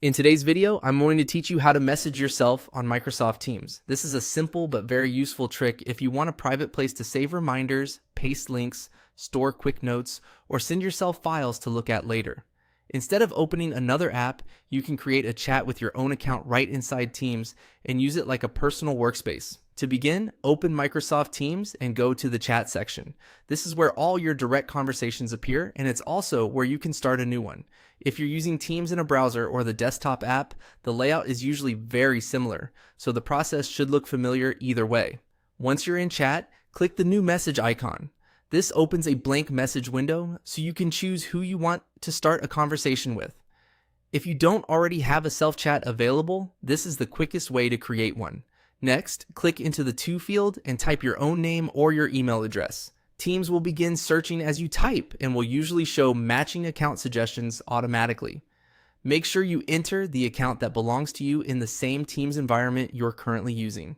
In today's video, I'm going to teach you how to message yourself on Microsoft Teams. This is a simple but very useful trick if you want a private place to save reminders, paste links, store quick notes, or send yourself files to look at later. Instead of opening another app, you can create a chat with your own account right inside Teams and use it like a personal workspace. To begin, open Microsoft Teams and go to the chat section. This is where all your direct conversations appear, and it's also where you can start a new one. If you're using Teams in a browser or the desktop app, the layout is usually very similar, so the process should look familiar either way. Once you're in chat, click the new message icon. This opens a blank message window so you can choose who you want to start a conversation with. If you don't already have a self-chat available, this is the quickest way to create one. Next, click into the To field and type your own name or your email address. Teams will begin searching as you type and will usually show matching account suggestions automatically. Make sure you enter the account that belongs to you in the same Teams environment you're currently using.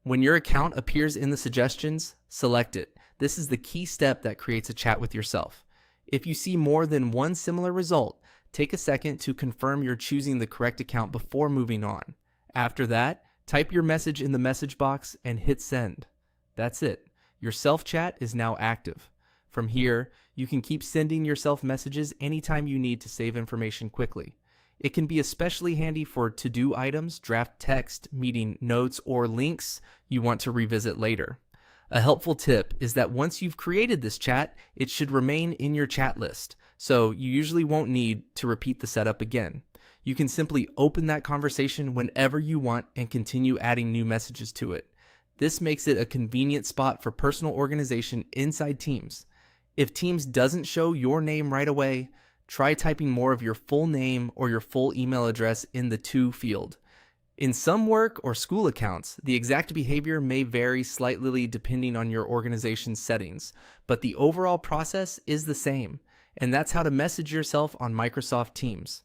When your account appears in the suggestions, select it. This is the key step that creates a chat with yourself. If you see more than one similar result, take a second to confirm you're choosing the correct account before moving on. After that, type your message in the message box and hit send. That's it. Your self-chat is now active. From here, you can keep sending yourself messages anytime you need to save information quickly. It can be especially handy for to-do items, draft text, meeting notes, or links you want to revisit later. A helpful tip is that once you've created this chat, it should remain in your chat list, so you usually won't need to repeat the setup again. You can simply open that conversation whenever you want and continue adding new messages to it. This makes it a convenient spot for personal organization inside Teams. If Teams doesn't show your name right away, try typing more of your full name or your full email address in the To field. In some work or school accounts, the exact behavior may vary slightly depending on your organization's settings, but the overall process is the same, and that's how to message yourself on Microsoft Teams.